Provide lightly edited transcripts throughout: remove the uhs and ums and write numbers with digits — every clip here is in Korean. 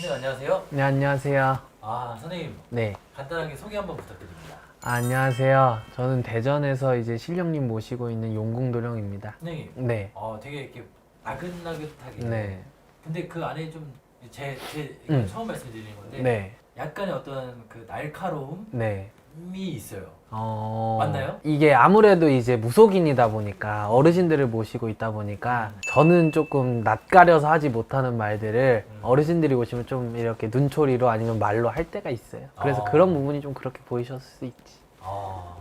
선생님 안녕하세요. 네, 안녕하세요. 선생님 네. 간단하게 소개 한번 부탁드립니다. 안녕하세요. 저는 대전에서 이제 실령님 모시고 있는 용궁도령입니다. 선생님, 네. 되게 이렇게 나긋나긋하게. 네. 근데 그 안에 좀 제 처음 말씀드리는 건데 네. 약간의 어떤 그 날카로움이 네. 있어요. 맞나요? 이게 아무래도 이제 무속인이다 보니까 어르신들을 모시고 있다 보니까 저는 조금 낯가려서 하지 못하는 말들을 어르신들이 오시면 좀 이렇게 눈초리로 아니면 말로 할 때가 있어요. 그래서 그런 부분이 좀 그렇게 보이셨을 수 있지.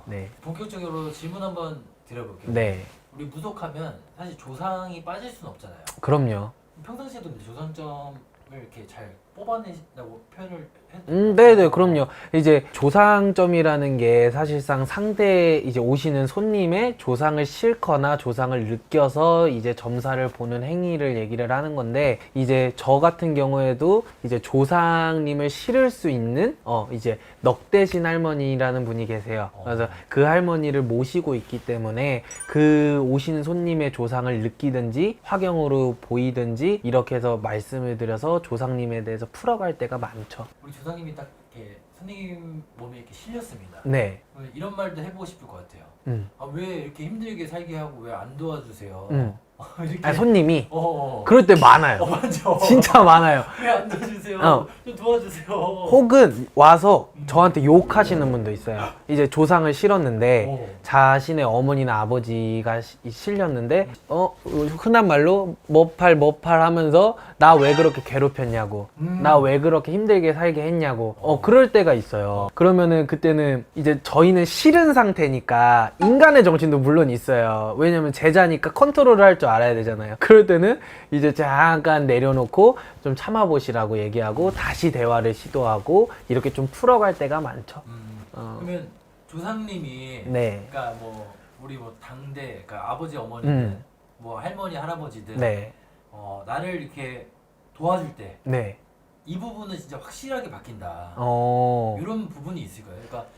네. 본격적으로 질문 한번 드려볼게요. 네. 우리 무속하면 사실 조상이 빠질 수는 없잖아요. 그럼요. 평상시에도 근데 조상점을 이렇게 잘 뽑아내신다고 표현을 네네, 그럼요. 이제 조상점이라는 게 사실상 상대 이제 오시는 손님의 조상을 싣거나 조상을 느껴서 이제 점사를 보는 행위를 얘기를 하는 건데, 이제 저 같은 경우에도 이제 조상님을 실을 수 있는 이제 넉대신 할머니라는 분이 계세요. 그래서 그 할머니를 모시고 있기 때문에 그 오시는 손님의 조상을 느끼든지 화경으로 보이든지 이렇게 해서 말씀을 드려서 조상님에 대해서 풀어갈 때가 많죠. 우리 조상님이 딱 이렇게 선생님 몸에 이렇게 실렸습니다. 네. 이런 말도 해보고 싶을 것 같아요. 왜 이렇게 힘들게 살게 하고 왜 안 도와주세요? 이렇게. 손님이 어. 그럴 때 많아요. 맞죠. 진짜 많아요. 왜 안 도와주세요? 좀 도와주세요. 혹은 와서 저한테 욕하시는 분도 있어요. 이제 조상을 실었는데 자신의 어머니나 아버지가 실렸는데 흔한 말로 머팔 하면서 나 왜 그렇게 괴롭혔냐고, 나 왜 그렇게 힘들게 살게 했냐고 그럴 때가 있어요. 그러면은 그때는 이제 저희는 실은 상태니까 인간의 정신도 물론 있어요. 왜냐면 제자니까 컨트롤을 할 줄 알아야 되잖아요. 그럴 때는 이제 잠깐 내려놓고 좀 참아보시라고 얘기하고 다시 대화를 시도하고 이렇게 좀 풀어갈 때가 많죠. 그러면 조상님이 네. 그러니까 뭐 우리 뭐 당대 그러니까 아버지 어머니든 뭐 할머니 할아버지든 네. 나를 이렇게 도와줄 때 네. 이 부분은 진짜 확실하게 바뀐다. 이런 부분이 있을까요? 그러니까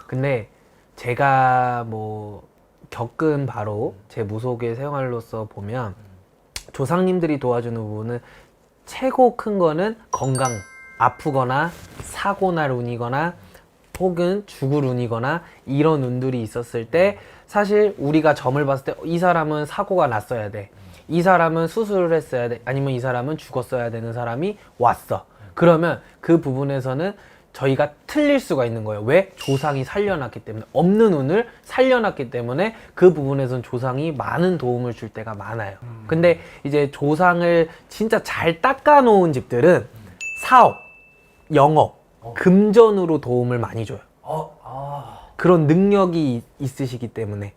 근데 제가 뭐 겪은 바로 제 무속의 생활로서 보면 조상님들이 도와주는 부분은 최고 큰 거는 건강, 아프거나 사고날 운이거나 혹은 죽을 운이거나 이런 운들이 있었을 때 사실 우리가 점을 봤을 때 이 사람은 사고가 났어야 돼, 이 사람은 수술을 했어야 돼, 아니면 이 사람은 죽었어야 되는 사람이 왔어. 그러면 그 부분에서는 저희가 틀릴 수가 있는 거예요. 왜? 조상이 살려놨기 때문에, 없는 운을 살려놨기 때문에 그 부분에선 조상이 많은 도움을 줄 때가 많아요. 근데 이제 조상을 진짜 잘 닦아놓은 집들은 사업, 영업, 금전으로 도움을 많이 줘요. 그런 능력이 있으시기 때문에.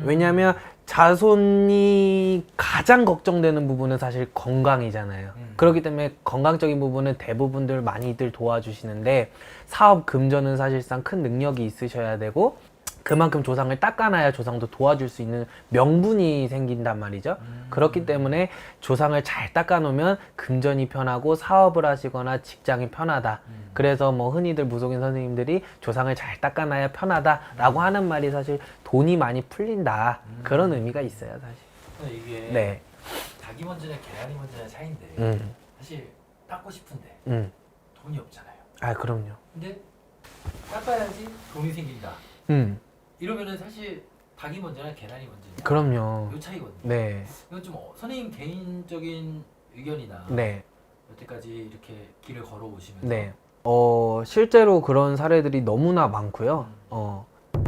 왜냐면 자손이 가장 걱정되는 부분은 사실 건강이잖아요. 그렇기 때문에 건강적인 부분은 대부분들 많이들 도와주시는데, 사업, 금전은 사실상 큰 능력이 있으셔야 되고 그만큼 조상을 닦아놔야 조상도 도와줄 수 있는 명분이 생긴단 말이죠. 그렇기 때문에 조상을 잘 닦아놓으면 금전이 편하고 사업을 하시거나 직장이 편하다. 그래서 뭐 흔히들 무속인 선생님들이 조상을 잘 닦아놔야 편하다라고 하는 말이 사실 돈이 많이 풀린다. 그런 의미가 있어요, 사실. 근데 이게 네. 닭이 먼저냐 계란이 먼저냐 차이인데 사실 닦고 싶은데 돈이 없잖아요. 아, 그럼요. 근데 닦아야지 돈이 생긴다. 이러면은 사실 닭이 먼저냐 계란이 먼저냐. 그럼요. 요 차이거든요. 네. 이건 좀 선생님 개인적인 의견이나 네. 여태까지 이렇게 길을 걸어오시면서 네. 실제로 그런 사례들이 너무나 많고요.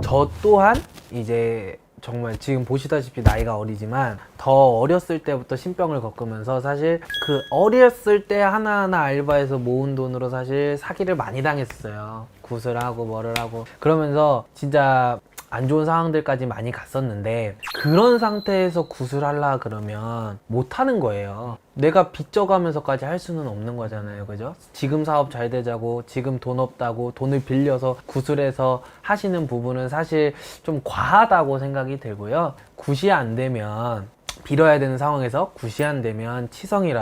저 또한 이제 정말 지금 보시다시피 나이가 어리지만 더 어렸을 때부터 신병을 겪으면서 사실 그 어렸을 때 하나하나 알바해서 모은 돈으로 사실 사기를 많이 당했어요. 굿을 하고 뭐를 하고 그러면서 진짜 안 좋은 상황들까지 많이 갔었는데, 그런 상태에서 굿을 하려 그러면 못 하는 거예요. 내가 빚져가면서까지 할 수는 없는 거잖아요. 그죠? 지금 사업 잘 되자고, 지금 돈 없다고 돈을 빌려서 굿을 해서 하시는 부분은 사실 좀 과하다고 생각이 들고요. 굿이 안 되면, 빌어야 되는 상황에서 굿이 안 되면 치성이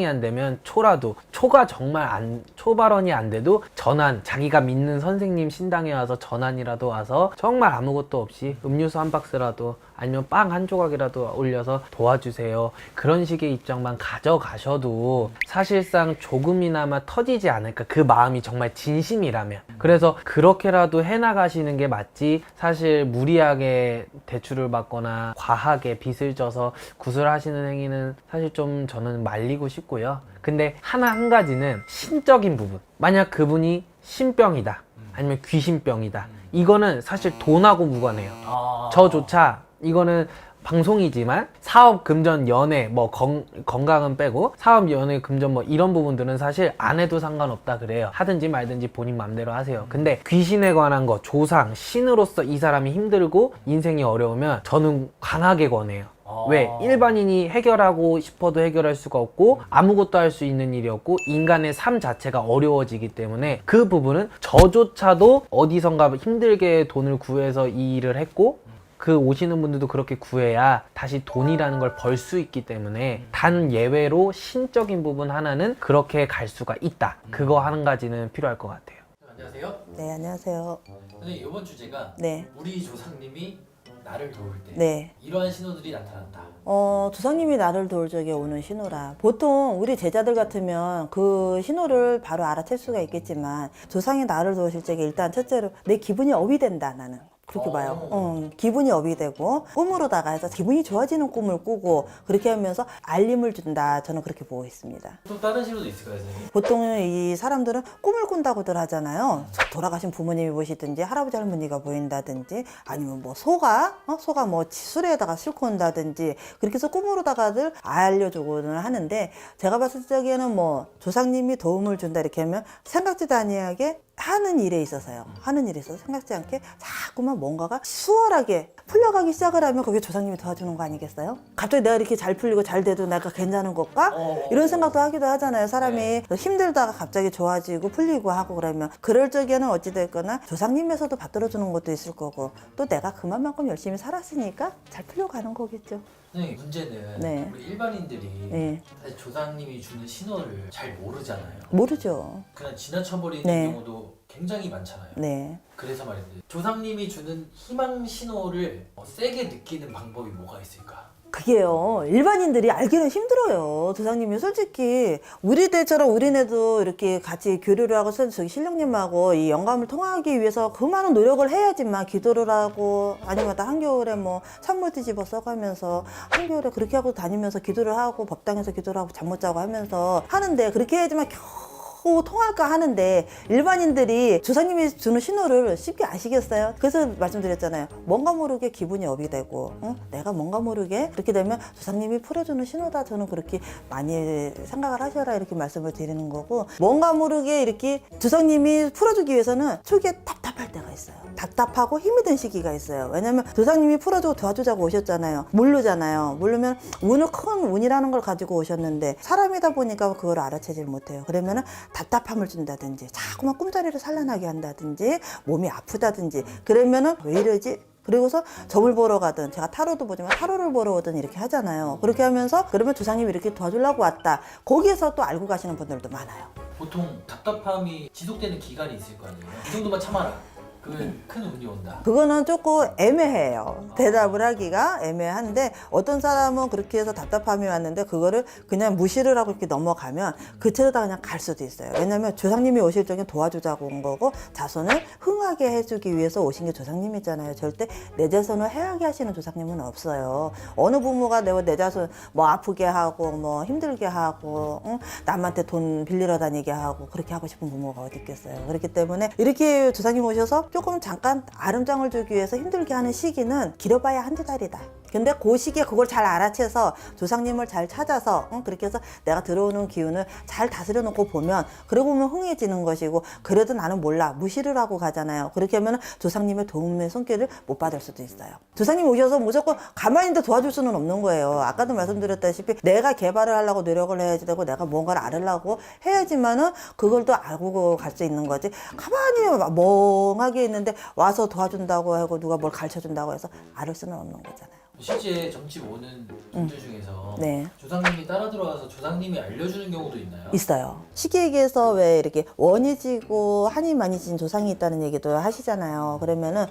안 되면 초라도, 초가 정말 초발언이 안 돼도 전환, 자기가 믿는 선생님 신당에 와서 전환이라도 와서 정말 아무것도 없이 음료수 한 박스라도 아니면 빵 한 조각이라도 올려서 도와주세요. 그런 식의 입장만 가져가셔도 사실상 조금이나마 터지지 않을까. 그 마음이 정말 진심이라면. 그래서 그렇게라도 해나가시는 게 맞지, 사실 무리하게 대출을 받거나 과하게 빚을 져서 구슬하시는 행위는 사실 좀 저는 말리고 싶고요. 근데 한 가지는 신적인 부분. 만약 그분이 신병이다 아니면 귀신병이다, 이거는 사실 돈하고 무관해요. 저조차 이거는 방송이지만 사업, 금전, 연애, 뭐 건강은 빼고 사업, 연애, 금전 뭐 이런 부분들은 사실 안 해도 상관없다 그래요. 하든지 말든지 본인 맘대로 하세요. 근데 귀신에 관한 거, 조상, 신으로서 이 사람이 힘들고 인생이 어려우면 저는 강하게 권해요. 왜? 일반인이 해결하고 싶어도 해결할 수가 없고 아무것도 할 수 있는 일이 없고 인간의 삶 자체가 어려워지기 때문에 그 부분은 저조차도 어디선가 힘들게 돈을 구해서 이 일을 했고 그 오시는 분들도 그렇게 구해야 다시 돈이라는 걸 벌 수 있기 때문에 단 예외로 신적인 부분 하나는 그렇게 갈 수가 있다. 그거 한 가지는 필요할 것 같아요. 안녕하세요. 네, 안녕하세요. 선생님, 이번 주제가 네. 우리 조상님이 나를 도울 때 네. 이러한 신호들이 나타난다. 조상님이 나를 도울 적에 오는 신호라. 보통 우리 제자들 같으면 그 신호를 바로 알아챌 수가 있겠지만 조상이 나를 도우실 적에 일단 첫째로 내 기분이 업이 된다, 나는. 그렇게 봐요. 기분이 업이 되고 꿈으로다가 해서 기분이 좋아지는 꿈을 꾸고 그렇게 하면서 알림을 준다. 저는 그렇게 보고 있습니다. 또 다른 신호도 있을까요, 선생님? 보통 이 사람들은 꿈을 꾼다고들 하잖아요. 돌아가신 부모님이 보시든지 할아버지 할머니가 보인다든지 아니면 뭐 소가 뭐 수레에다가 싣고 온다든지 그렇게 해서 꿈으로다가들 알려주고는 하는데, 제가 봤을 적에는 뭐 조상님이 도움을 준다 이렇게 하면 생각지도 아니하게 하는 일에 있어서 생각지 않게 자꾸만 뭔가가 수월하게 풀려가기 시작을 하면 그게 조상님이 도와주는 거 아니겠어요? 갑자기 내가 이렇게 잘 풀리고 잘 돼도 내가 괜찮은 걸까? 이런 생각도 하기도 하잖아요. 사람이 힘들다가 갑자기 좋아지고 풀리고 하고 그러면 그럴 적에는 어찌됐거나 조상님에서도 받들어주는 것도 있을 거고 또 내가 그만큼 열심히 살았으니까 잘 풀려가는 거겠죠. 선생님, 문제는 네. 우리 일반인들이 네. 사실 조상님이 주는 신호를 잘 모르잖아요. 모르죠. 그냥 지나쳐버리는 네. 경우도 굉장히 많잖아요. 네. 그래서 말인데, 조상님이 주는 희망 신호를 세게 느끼는 방법이 뭐가 있을까? 그게요, 일반인들이 알기는 힘들어요. 조상님이 솔직히 우리 때처럼 우리네도 이렇게 같이 교류를 하고 저기 신령님하고 이 영감을 통하기 위해서 그 많은 노력을 해야지만 기도를 하고 아니면 한겨울에 뭐 찬물 뒤집어 써가면서 한겨울에 그렇게 하고 다니면서 기도를 하고 법당에서 기도를 하고 잠 못 자고 하면서 하는데 그렇게 해야지만 겨우 통할까 하는데 일반인들이 조상님이 주는 신호를 쉽게 아시겠어요? 그래서 말씀드렸잖아요. 뭔가 모르게 기분이 업이 되고 내가 뭔가 모르게 그렇게 되면 조상님이 풀어주는 신호다. 저는 그렇게 많이 생각을 하셔라 이렇게 말씀을 드리는 거고, 뭔가 모르게 이렇게 조상님이 풀어주기 위해서는 초기에 답답할 때가 있어요. 답답하고 힘이 든 시기가 있어요. 왜냐면 조상님이 풀어주고 도와주자고 오셨잖아요. 모르잖아요. 모르면 큰 운이라는 걸 가지고 오셨는데 사람이다 보니까 그걸 알아채질 못해요. 그러면은 답답함을 준다든지 자꾸만 꿈자리를 산란하게 한다든지 몸이 아프다든지 그러면은 왜 이러지? 그리고서 점을 보러 가든, 제가 타로도 보지만 타로를 보러 오든 이렇게 하잖아요. 그렇게 하면서 그러면 조상님이 이렇게 도와주려고 왔다. 거기에서 또 알고 가시는 분들도 많아요. 보통 답답함이 지속되는 기간이 있을 거 아니에요? 이 정도만 참아라. 그러면 큰 운이 온다. 그거는 조금 애매해요. 대답을 하기가 애매한데 어떤 사람은 그렇게 해서 답답함이 왔는데 그거를 그냥 무시를 하고 이렇게 넘어가면 그 채로다 그냥 갈 수도 있어요. 왜냐면 조상님이 오실 적엔 도와주자고 온 거고 자손을 흥하게 해주기 위해서 오신 게 조상님이잖아요. 절대 내 자손을 해하게 하시는 조상님은 없어요. 어느 부모가 내 자손 뭐 아프게 하고 뭐 힘들게 하고 남한테 돈 빌리러 다니게 하고 그렇게 하고 싶은 부모가 어디 있겠어요. 그렇기 때문에 이렇게 조상님 오셔서 조금 잠깐 아름장을 주기 위해서 힘들게 하는 시기는 길어봐야 한두 달이다. 근데 그 시기에 그걸 잘 알아채서 조상님을 잘 찾아서 그렇게 해서 내가 들어오는 기운을 잘 다스려 놓고 보면 그러고 보면 흥해지는 것이고, 그래도 나는 몰라 무시를 하고 가잖아요. 그렇게 하면 조상님의 도움의 손길을 못 받을 수도 있어요. 조상님 오셔서 무조건 가만히 있는데 도와줄 수는 없는 거예요. 아까도 말씀드렸다시피 내가 개발을 하려고 노력을 해야지 되고 내가 뭔가를 알으려고 해야지만은 그걸 또 알고 갈 수 있는 거지. 가만히 멍하게 있는데 와서 도와준다고 하고 누가 뭘 가르쳐 준다고 해서 알을 수는 없는 거잖아요. 실제 점집 오는 분들 중에서 네. 조상님이 따라 들어와서 조상님이 알려주는 경우도 있나요? 있어요. 시기에게서 왜 이렇게 원이 지고 한이 많이 진 조상이 있다는 얘기도 하시잖아요. 그러면은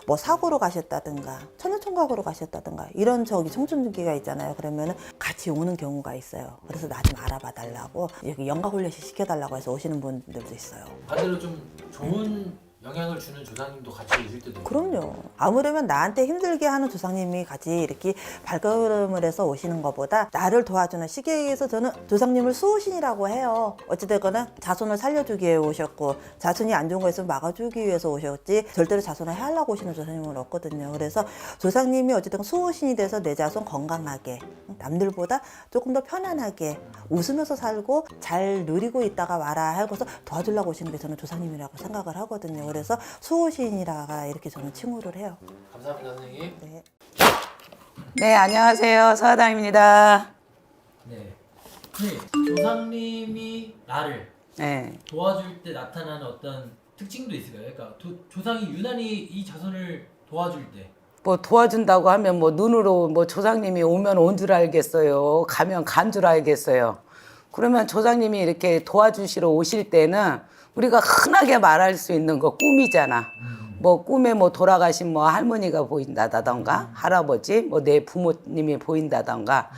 뭐 사고로 가셨다든가 처녀총각으로 가셨다든가 이런 저기 청춘기가 있잖아요. 그러면은 같이 오는 경우가 있어요. 그래서 나 좀 알아봐 달라고 여기 영가훈련시 시켜달라고 해서 오시는 분들도 있어요. 반대로 좀 좋은 영향을 주는 조상님도 같이 오실 때도 있고. 그럼요. 아무래면 나한테 힘들게 하는 조상님이 같이 이렇게 발걸음을 해서 오시는 것보다 나를 도와주는 시기에서 저는 조상님을 수호신이라고 해요. 어찌됐거나 자손을 살려주기 위해 오셨고 자손이 안 좋은 거 있으면 막아주기 위해서 오셨지 절대로 자손을 해하려고 오시는 조상님은 없거든요. 그래서 조상님이 어쨌든 수호신이 돼서 내 자손 건강하게 남들보다 조금 더 편안하게 웃으면서 살고 잘 누리고 있다가 와라 하고서 도와주려고 오시는 게 저는 조상님이라고 생각을 하거든요. 그래서 수호신이라가 이렇게 저는 칭호를 해요. 감사합니다, 선생님. 네. 네, 안녕하세요. 서하당입니다. 네. 네, 조상님이 나를 네. 도와줄 때 나타나는 어떤 특징도 있을까요? 그러니까 조상이 유난히 이 자손을 도와줄 때 뭐 도와준다고 하면 뭐 눈으로 뭐 조상님이 오면 온 줄 알겠어요. 가면 간 줄 알겠어요. 그러면 조상님이 이렇게 도와주시러 오실 때는 우리가 흔하게 말할 수 있는 거 꿈이잖아. 뭐 꿈에 뭐 돌아가신 뭐 할머니가 보인다던가 할아버지 뭐 내 부모님이 보인다던가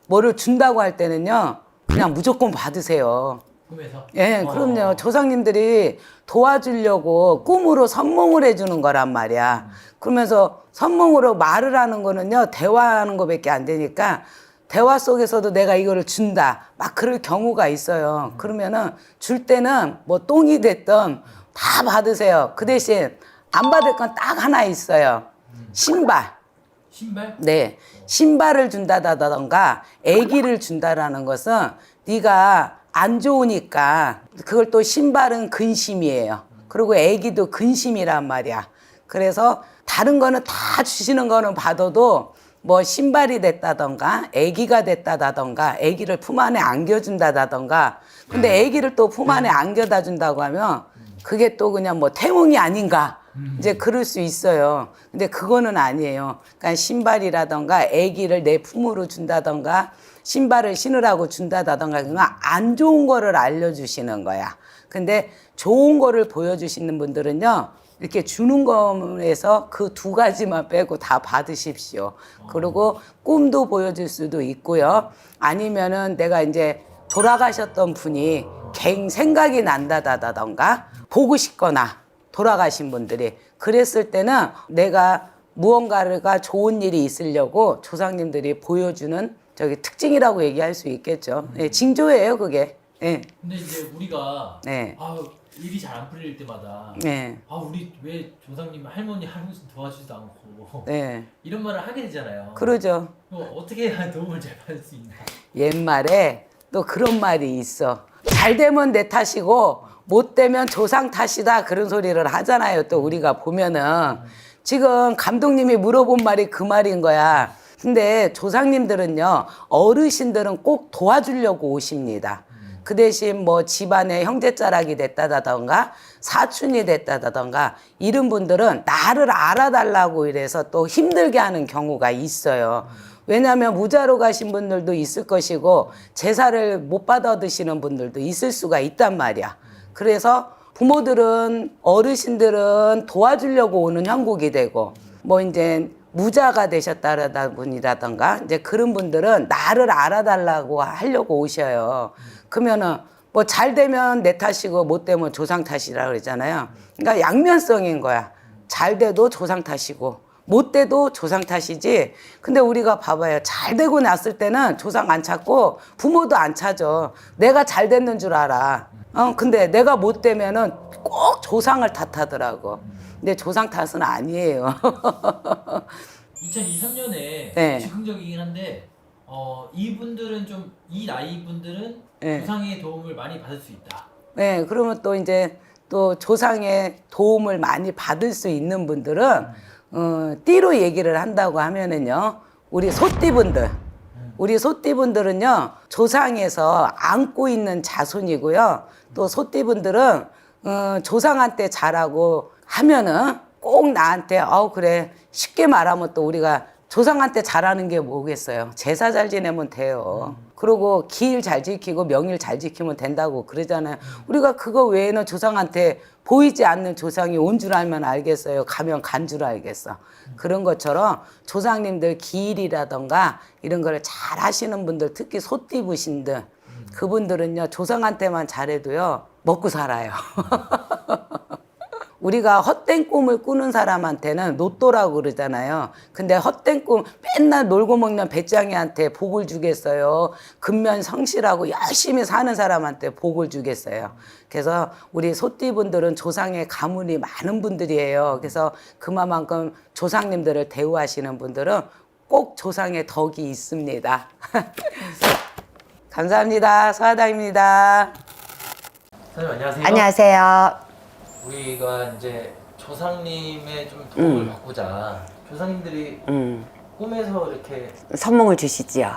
뭐를 준다고 할 때는요 그냥 무조건 받으세요. 꿈에서? 예, 그럼요. 조상님들이 도와주려고 꿈으로 선몽을 해주는 거란 말이야. 그러면서 선몽으로 말을 하는 거는요, 대화하는 거밖에 안 되니까 대화 속에서도 내가 이거를 준다. 막 그럴 경우가 있어요. 그러면은 줄 때는 뭐 똥이 됐든 다 받으세요. 그 대신 안 받을 건 딱 하나 있어요. 신발. 신발? 네. 신발을 준다던가 아기를 준다라는 것은 네가 안 좋으니까 그걸 또 신발은 근심이에요. 그리고 아기도 근심이란 말이야. 그래서 다른 거는 다 주시는 거는 받아도 뭐 신발이 됐다던가 아기가 됐다던가 아기를 품 안에 안겨준다던가 근데 아기를 또 품 안에 안겨다 준다고 하면 그게 또 그냥 뭐 태몽이 아닌가 이제 그럴 수 있어요. 근데 그거는 아니에요. 그러니까 신발이라던가 아기를 내 품으로 준다던가 신발을 신으라고 준다던가 그냥 안 좋은 거를 알려주시는 거야. 근데 좋은 거를 보여주시는 분들은요. 이렇게 주는 거에서 그 두 가지만 빼고 다 받으십시오. 그리고 꿈도 보여줄 수도 있고요. 아니면은 내가 이제 돌아가셨던 분이 생각이 난다던가 보고 싶거나 돌아가신 분들이 그랬을 때는 내가 무언가가 좋은 일이 있으려고 조상님들이 보여주는 저기 특징이라고 얘기할 수 있겠죠. 예, 징조예요, 그게. 예. 근데 이제 우리가 네. 일이 잘 안 풀릴 때마다 네. 우리 왜 조상님 할머니 도와주지도 않고 네. 이런 말을 하게 되잖아요. 그러죠. 어떻게 해야 도움을 잘 받을 수 있나? 옛말에 또 그런 말이 있어. 잘 되면 내 탓이고 못 되면 조상 탓이다 그런 소리를 하잖아요. 또 우리가 보면은 지금 감독님이 물어본 말이 그 말인 거야. 근데 조상님들은요 어르신들은 꼭 도와주려고 오십니다. 그 대신 뭐 집안에 형제자락이 됐다던가 사촌이 됐다던가 이런 분들은 나를 알아달라고 이래서 또 힘들게 하는 경우가 있어요. 왜냐하면 무자로 가신 분들도 있을 것이고 제사를 못 받아 드시는 분들도 있을 수가 있단 말이야. 그래서 부모들은 어르신들은 도와주려고 오는 형국이 되고 뭐 이제 무자가 되셨다라다 분이라던가 이제 그런 분들은 나를 알아달라고 하려고 오셔요. 그러면은 뭐 잘 되면 내 탓이고 못 되면 조상 탓이라 그러잖아요. 그러니까 양면성인 거야. 잘 돼도 조상 탓이고 못 돼도 조상 탓이지. 근데 우리가 봐봐요. 잘 되고 났을 때는 조상 안 찾고 부모도 안 찾아. 내가 잘 됐는 줄 알아. 근데 내가 못 되면은 꼭 조상을 탓하더라고. 근데 조상 탓은 아니에요. 2023년에 네. 즉흥적이긴 한데 이분들은 좀 이 나이 분들은 네. 조상의 도움을 많이 받을 수 있다. 네, 그러면 또 이제 또 조상의 도움을 많이 받을 수 있는 분들은 띠로 얘기를 한다고 하면은요, 우리 소띠분들, 우리 소띠분들은요 조상에서 안고 있는 자손이고요. 또 소띠분들은 조상한테 잘하고 하면은 꼭 나한테 그래 쉽게 말하면 또 우리가 조상한테 잘하는 게 뭐겠어요? 제사 잘 지내면 돼요. 그리고 기일 잘 지키고 명일 잘 지키면 된다고 그러잖아요. 우리가 그거 외에는 조상한테 보이지 않는 조상이 온 줄 알면 알겠어요? 가면 간 줄 알겠어? 그런 것처럼 조상님들 기일이라던가 이런 거를 잘 하시는 분들, 특히 소띠부신들, 그분들은요, 조상한테만 잘해도요, 먹고 살아요. 우리가 헛된 꿈을 꾸는 사람한테는 로또라고 그러잖아요. 근데 헛된 꿈 맨날 놀고 먹는 배짱이한테 복을 주겠어요. 근면 성실하고 열심히 사는 사람한테 복을 주겠어요. 그래서 우리 소띠분들은 조상의 가문이 많은 분들이에요. 그래서 그만큼 조상님들을 대우하시는 분들은 꼭 조상의 덕이 있습니다. 감사합니다. 서하당입니다. 선생님 안녕하세요. 안녕하세요. 우리가 이제 조상님의 좀 도움을 받고자 조상님들이 꿈에서 이렇게 선몽을 주시지요.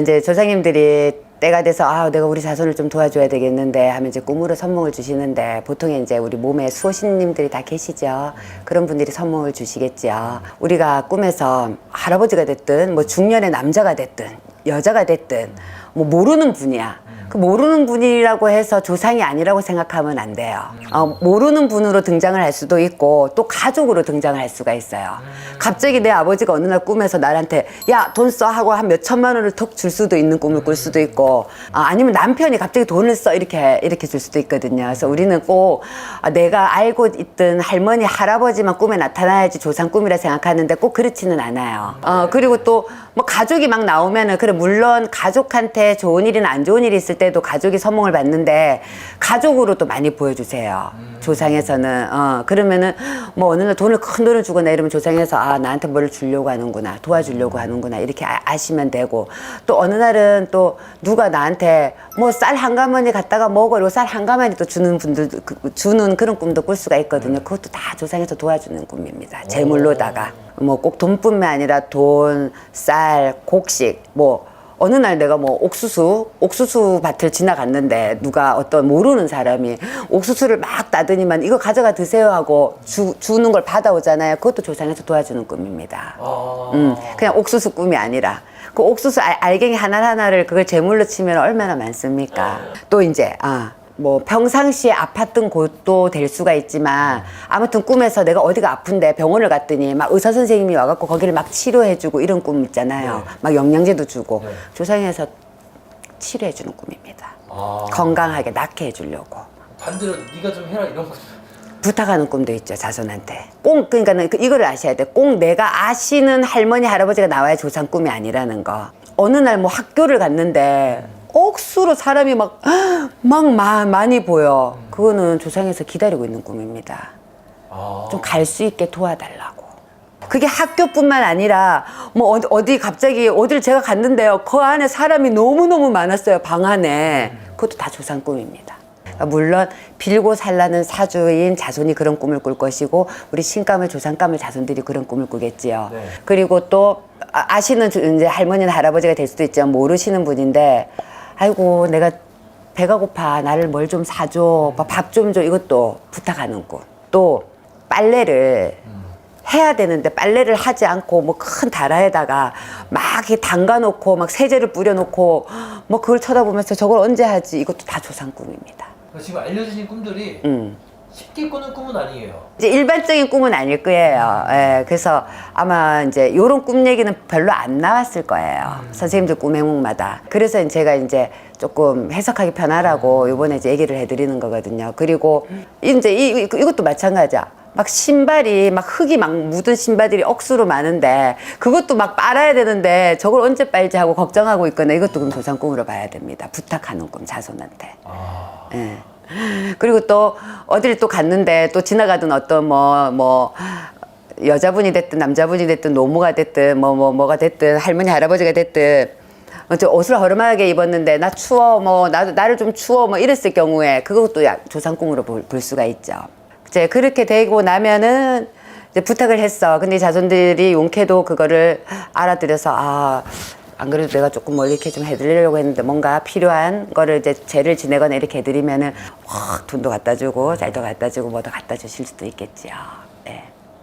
이제 조상님들이 때가 돼서 아 내가 우리 자손을 좀 도와줘야 되겠는데 하면 이제 꿈으로 선몽을 주시는데 보통 이제 우리 몸에 수호신님들이 다 계시죠. 그런 분들이 선몽을 주시겠죠. 우리가 꿈에서 할아버지가 됐든 뭐 중년의 남자가 됐든 여자가 됐든 뭐 모르는 분이야. 그 모르는 분이라고 해서 조상이 아니라고 생각하면 안 돼요. 모르는 분으로 등장을 할 수도 있고 또 가족으로 등장을 할 수가 있어요. 갑자기 내 아버지가 어느 날 꿈에서 나한테 야, 돈 써 하고 한 몇 천만 원을 턱 줄 수도 있는 꿈을 꿀 수도 있고 아니면 남편이 갑자기 돈을 써 이렇게 줄 수도 있거든요. 그래서 우리는 꼭 내가 알고 있던 할머니, 할아버지만 꿈에 나타나야지 조상 꿈이라 생각하는데 꼭 그렇지는 않아요. 그리고 또 뭐 가족이 막 나오면은 그래 물론 가족한테 좋은 일이나 안 좋은 일이 있을 때도 가족이 선몽을 받는데 가족으로도 많이 보여주세요. 조상에서는 그러면은 뭐 어느 날 큰 돈을 주거나 이러면 조상에서 나한테 뭘 주려고 하는구나, 도와주려고 하는구나 이렇게 아시면 되고, 또 어느 날은 또 누가 나한테 뭐 쌀 한 가마니 갖다가 먹어 이러고 쌀 한 가마니 또 주는 분들도 주는 그런 꿈도 꿀 수가 있거든요. 그것도 다 조상에서 도와주는 꿈입니다. 재물로다가 뭐 꼭 돈뿐만 아니라 돈, 쌀, 곡식 뭐 어느 날 내가 뭐 옥수수 밭을 지나갔는데 누가 어떤 모르는 사람이 옥수수를 막 따더니만 이거 가져가 드세요 하고 주는 걸 받아오잖아요. 그것도 조상에서 도와주는 꿈입니다. 그냥 옥수수 꿈이 아니라 그 옥수수 알갱이 하나하나를 그걸 제물로 치면 얼마나 많습니까? 또 이제 뭐 평상시에 아팠던 곳도 될 수가 있지만 아무튼 꿈에서 내가 어디가 아픈데 병원을 갔더니 막 의사 선생님이 와갖고 거기를 막 치료해주고 이런 꿈 있잖아요. 네. 막 영양제도 주고 네. 조상에서 치료해주는 꿈입니다. 건강하게 낫게 해주려고 반대로 네가 좀 해라 이런 거. 부탁하는 꿈도 있죠. 자손한테 꼭 그러니까는 이거를 아셔야 돼. 꼭 내가 아시는 할머니 할아버지가 나와야 조상 꿈이 아니라는 거. 어느 날 뭐 학교를 갔는데 억수로 사람이 막 많이 보여. 그거는 조상에서 기다리고 있는 꿈입니다. 좀 갈 수 있게 도와달라고. 그게 학교뿐만 아니라 뭐 어디 갑자기 어딜 제가 갔는데요. 그 안에 사람이 너무너무 많았어요. 방 안에. 그것도 다 조상 꿈입니다. 물론 빌고 살라는 사주인 자손이 그런 꿈을 꿀 것이고 우리 신감을 조상감을 자손들이 그런 꿈을 꾸겠지요. 네. 그리고 또 아시는 이제 할머니나 할아버지가 될 수도 있지만 모르시는 분인데 아이고 내가 배가 고파 나를 뭘 좀 사줘 밥 좀 줘 이것도 부탁하는 꿈. 또 빨래를 해야 되는데 빨래를 하지 않고 뭐 큰 다라에다가 막 이렇게 담가 놓고 막 세제를 뿌려 놓고 뭐 그걸 쳐다보면서 저걸 언제 하지 이것도 다 조상 꿈입니다. 지금 알려주신 꿈들이 쉽게 꾸는 꿈은 아니에요. 이제 일반적인 꿈은 아닐 거예요. 예, 그래서 아마 이제 요런 꿈 얘기는 별로 안 나왔을 거예요. 선생님들 꿈 해몽마다. 그래서 제가 이제 조금 해석하기 편하라고 요번에 이제 얘기를 해드리는 거거든요. 그리고 이제 이것도 마찬가지야. 막 신발이 막 흙이 막 묻은 신발들이 억수로 많은데 그것도 막 빨아야 되는데 저걸 언제 빨지 하고 걱정하고 있거나 이것도 그럼 조상 꿈으로 봐야 됩니다. 부탁하는 꿈 자손한테. 예. 그리고 또 어디를 또 갔는데 또 지나가던 어떤 뭐 여자분이 됐든 남자분이 됐든 노모가 됐든 뭐가 됐든 할머니 할아버지가 됐든 옷을 허름하게 입었는데 나 추워 뭐 나를 좀 추워 뭐 이랬을 경우에 그것도 조상 꿈으로 볼 수가 있죠. 이제 그렇게 되고 나면은 이제 부탁을 했어. 근데 자손들이 용케도 그거를 알아들여서 안 그래도 내가 조금 뭐 이렇게 좀 해드리려고 했는데 뭔가 필요한 거를 이제 제를 지내거나 이렇게 해드리면은 확 돈도 갖다 주고 쌀도 갖다 주고 뭐도 갖다 주실 수도 있겠지요. 예.